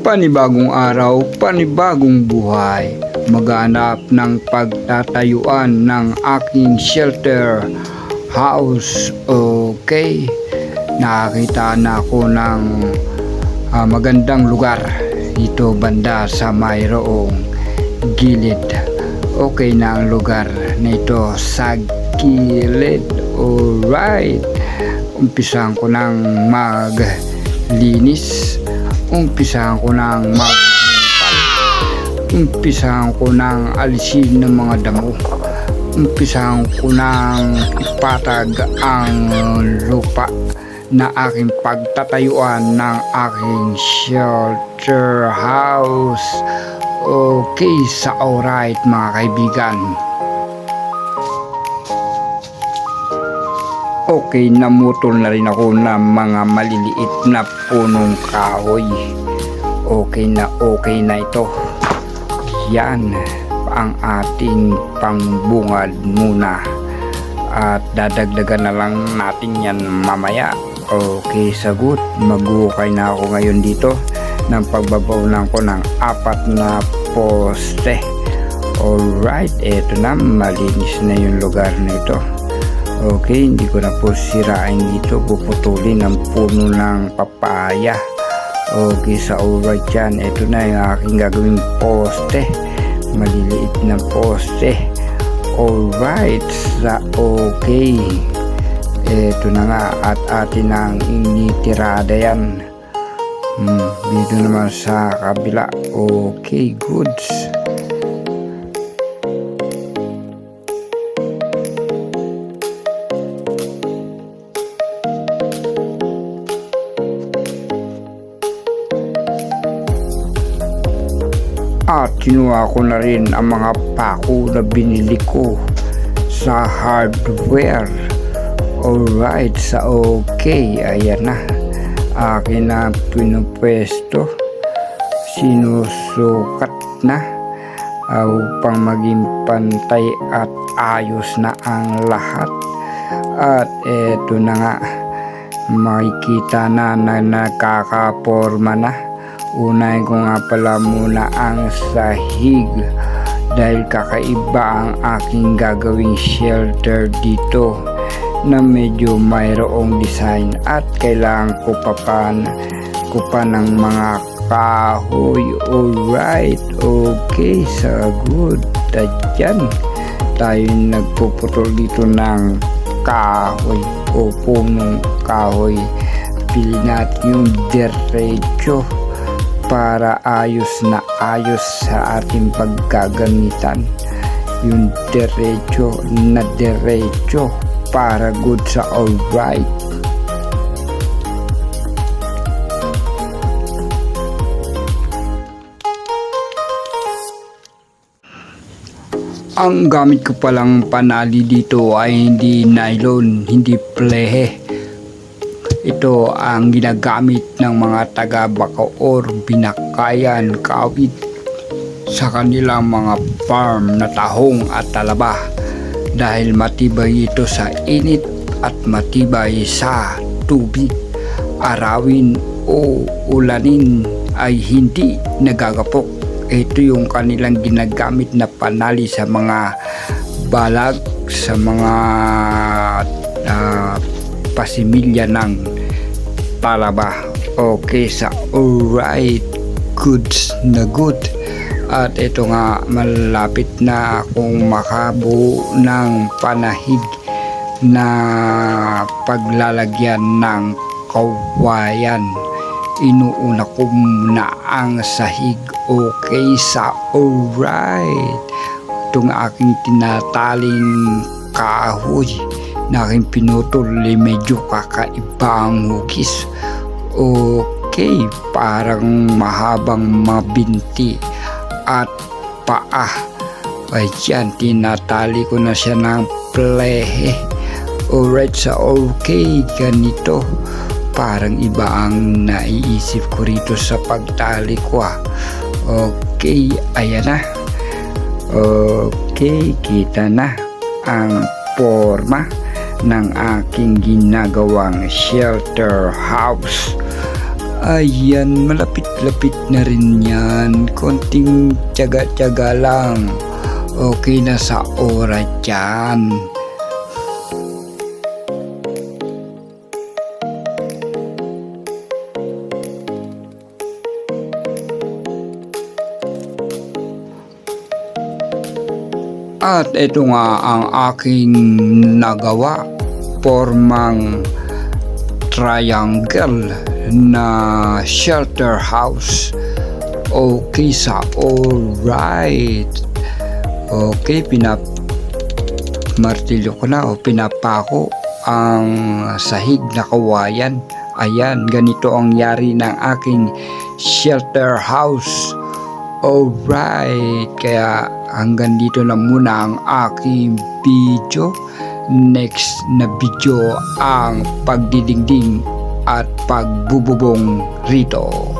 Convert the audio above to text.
Panibagong araw, panibagong buhay. Maghanap ng pagtatayuan ng aking shelter house. Okay, nakakita na ako ng magandang lugar dito banda sa mayroong gilid. Okay na ang lugar nito sa gilid. Alright, umpisahan ko ng maglinis, umpisahan ko ng umpisahan ko ng alisin ng mga damo, umpisahan ko ng ipatag ang lupa na aking pagtatayuan ng aking shelter house. Okay, sa alright mga kaibigan. Okay, namutol na rin ako ng mga maliliit na punong kahoy. Okay na ito. Yan ang ating pangbungad muna. At dadagdagan na lang natin yan mamaya. Okay, sagot. Mag-ukay na ako ngayon dito ng pagbabaunan ko ng 4 na poste. Alright, eto na. Malinis na yung lugar na ito. Okay, hindi ko na po sirain dito. Puputulin ang puno ng papaya. Okay, sa alright yan. Ito na yung aking gagawing poste. Maliliit na poste. Alright, sa okay. Ito na nga at atin ang initirada yan. Dito naman sa kabila. Okay, goods. At kinuha ko na rin ang mga pako na binili ko sa hardware. Alright, sa okay. Ayan na. Akin na pinupwesto. Sinusukat na upang maging pantay at ayos na ang lahat. At eto na nga. Makikita na nakakaporma na. Unahin ko nga pala muna ang sahig dahil kakaiba ang aking gagawing shelter dito na medyo mayroong design at kailangan ko pa ng mga kahoy. Alright, okay, sa good. At yan, tayo nagpuputol dito ng kahoy o punong kahoy. Pili natin yung diretso para ayos na ayos sa ating paggagamitan. Yung diretso na diretso para good sa alright. Ang gamit ko palang panali dito ay hindi nylon, hindi plehe. Ito ang ginagamit ng mga taga-Bacoor, Binakayan, Kawit sa kanilang mga farm na tahong at talaba dahil matibay ito sa init at matibay sa tubig. Arawin o ulanin ay hindi nagagapok. Ito yung kanilang ginagamit na panali sa mga balag, sa mga pasimilya ng talaba. Okay, sa alright, goods na good. At ito nga, malapit na akong makabuo ng panahig na paglalagyan ng kawayan. Inuuna ko muna ang sahig. Okay, sa alright. Itong aking tinataling kahoy na aking pinutol ay medyo kakaiba ang hugis. Okay, parang mahabang mabinti at paa. Ayan, tinatali ko na siya ng plehe. Alright, sa okay, ganito. Parang iba ang naiisip ko rito sa pagtali ko. Okay, ayan na. Okay, kita na ang forma ng aking ginagawang shelter house. Ayan, malapit-lapit na rin yan. Konting tiyaga-tiyaga lang. Okay na sa oras yan. At ito nga ang aking nagawa. Formang triangle na shelter house. Okay sa alright. Okay, martilyo ko na o pinapako ang sahig na kawayan. Ayan, ganito ang yari ng aking shelter house. Alright, kaya hanggang dito na muna ang aking video. Next na video ang pagdidingding at pagbububong rito.